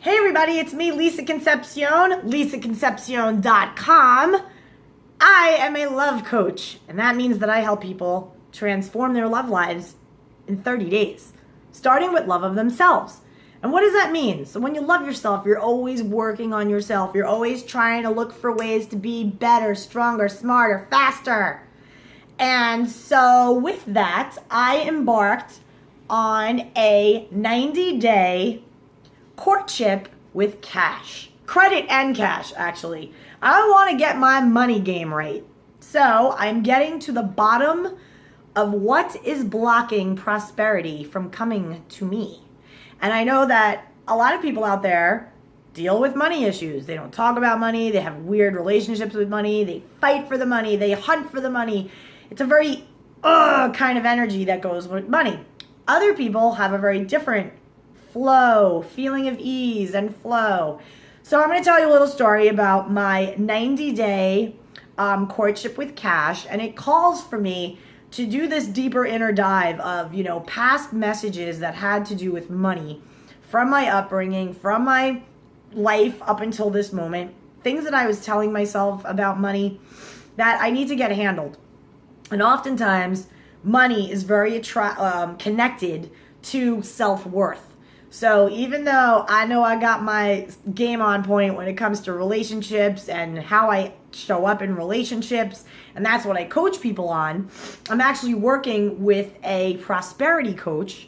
Hey everybody, it's me, Lisa Concepcion, lisaconcepcion.com. I am a love coach, and that means that I help people transform their love lives in 30 days, starting with love of themselves. And what does that mean? So when you love yourself, you're always working on yourself. You're always trying to look for ways to be better, stronger, smarter, faster. And so with that, I embarked on a 90-day courtship with cash. Credit and cash, actually. I want to get my money game right. So I'm getting to the bottom of what is blocking prosperity from coming to me. And I know that a lot of people out there deal with money issues. They don't talk about money. They have weird relationships with money. They fight for the money. They hunt for the money. It's a very kind of energy that goes with money. Other people have a very different flow, feeling of ease and flow. So I'm going to tell you a little story about my 90-day courtship with cash, and it calls for me to do this deeper inner dive of, past messages that had to do with money from my upbringing, from my life up until this moment, things that I was telling myself about money that I need to get handled. And oftentimes, money is very connected to self-worth. So even though I know I got my game on point when it comes to relationships and how I show up in relationships, and that's what I coach people on, I'm actually working with a prosperity coach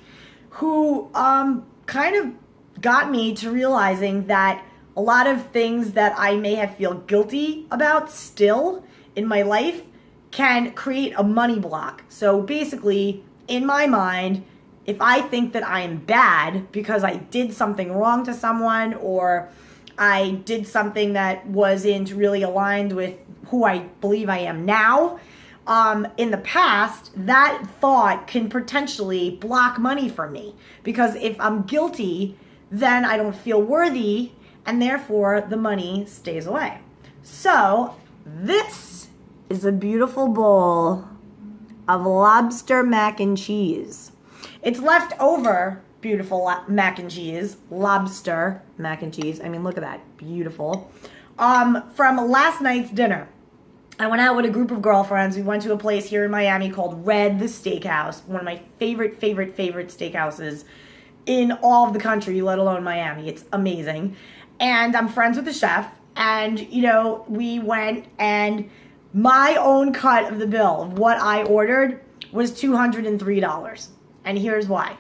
who kind of got me to realizing that a lot of things that I may have feel guilty about still in my life can create a money block. So basically, in my mind, if I think that I am bad because I did something wrong to someone, or I did something that wasn't really aligned with who I believe I am now, in the past, that thought can potentially block money from me. Because if I'm guilty, then I don't feel worthy, and therefore the money stays away. So this is a beautiful bowl of lobster mac and cheese. It's leftover beautiful mac and cheese, lobster mac and cheese. I mean, look at that, beautiful. From last night's dinner. I went out with a group of girlfriends. We went to a place here in Miami called Red the Steakhouse, one of my favorite steakhouses in all of the country, let alone Miami. It's amazing. And I'm friends with the chef, and, we went, and my own cut of the bill of what I ordered was $203. And here's why.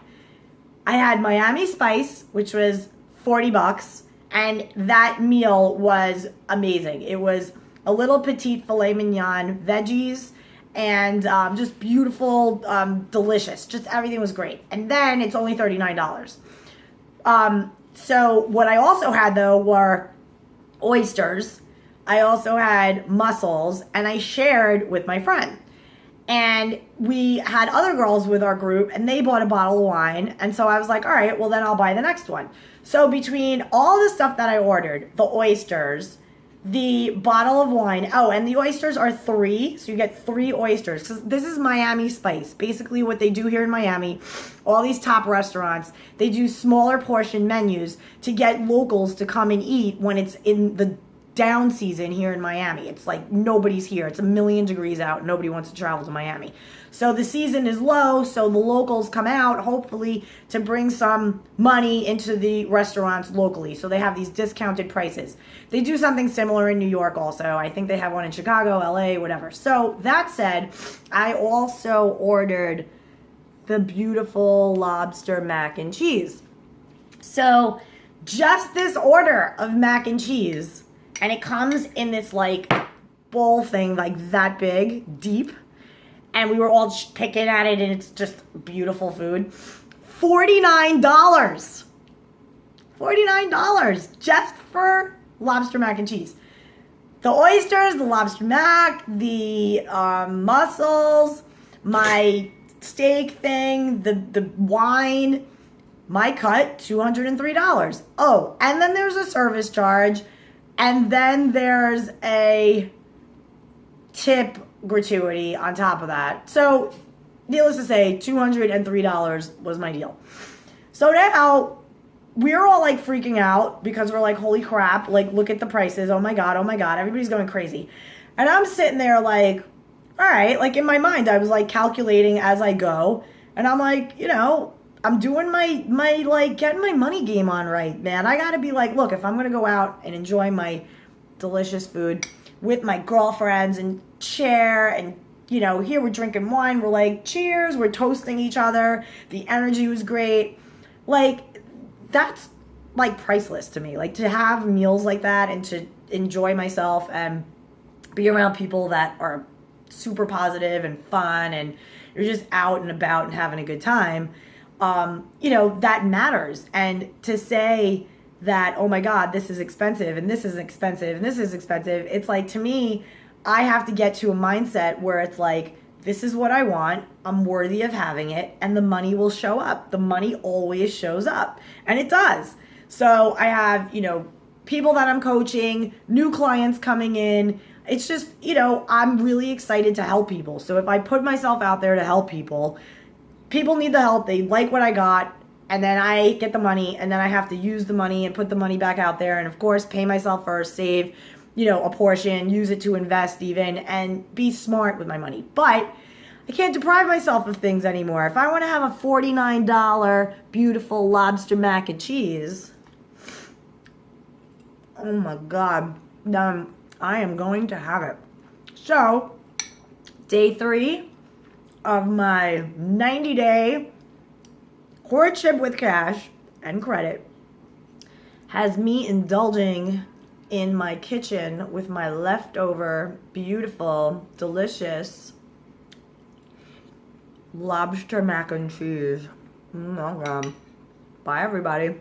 I had Miami Spice, which was $40, and that meal was amazing. It was a little petite filet mignon, veggies, and just beautiful, delicious. Just everything was great. And then it's only $39. So what I also had, though, were oysters. I also had mussels, and I shared with my friend. And we had other girls with our group, and they bought a bottle of wine. And so I was like, all right, well, then I'll buy the next one. So between all the stuff that I ordered, the oysters, the bottle of wine, and the oysters are 3, so you get 3 oysters. Because this is Miami Spice. Basically what they do here in Miami, all these top restaurants, they do smaller portion menus to get locals to come and eat when it's in the down season here in Miami. It's like nobody's here. It's 1,000,000 degrees out. Nobody wants to travel to Miami. So the season is low, so the locals come out, hopefully, to bring some money into the restaurants locally. So they have these discounted prices. They do something similar in New York also. I think they have one in Chicago, LA, whatever. So that said, I also ordered the beautiful lobster mac and cheese. So just this order of mac and cheese, and it comes in this bowl thing that big, deep. And we were all picking at it, and it's just beautiful food. $49. $49 just for lobster mac and cheese. The oysters, the lobster mac, the mussels, my steak thing, the wine, my cut, $203. Oh, and then there's a service charge. And then there's a tip gratuity on top of that. So, needless to say, $203 was my deal. So now we're all like freaking out because we're like, holy crap, like look at the prices. Oh my God, everybody's going crazy. And I'm sitting there like, all right, like in my mind, I was like calculating as I go. And I'm like, I'm doing my like getting my money game on right, man. I gotta be like, look, if I'm gonna go out and enjoy my delicious food with my girlfriends and share and here we're drinking wine, we're like, cheers, we're toasting each other. The energy was great. Like, that's like priceless to me. Like to have meals like that and to enjoy myself and be around people that are super positive and fun and you're just out and about and having a good time. That matters. And to say that, oh my God, this is expensive and this is expensive and this is expensive. It's like, to me, I have to get to a mindset where it's like, this is what I want. I'm worthy of having it. And the money will show up. The money always shows up. And it does. So I have, people that I'm coaching, new clients coming in. It's just, I'm really excited to help people. So if I put myself out there to help people, people need the help. They like what I got. And then I get the money. And then I have to use the money and put the money back out there. And of course, pay myself first, save a portion, use it to invest even, and be smart with my money. But I can't deprive myself of things anymore. If I want to have a $49 beautiful lobster mac and cheese, oh my God, then I am going to have it. So, day 3 of my 90-day courtship with cash and credit has me indulging in my kitchen with my leftover, beautiful, delicious lobster mac and cheese. Oh my God. Bye, everybody.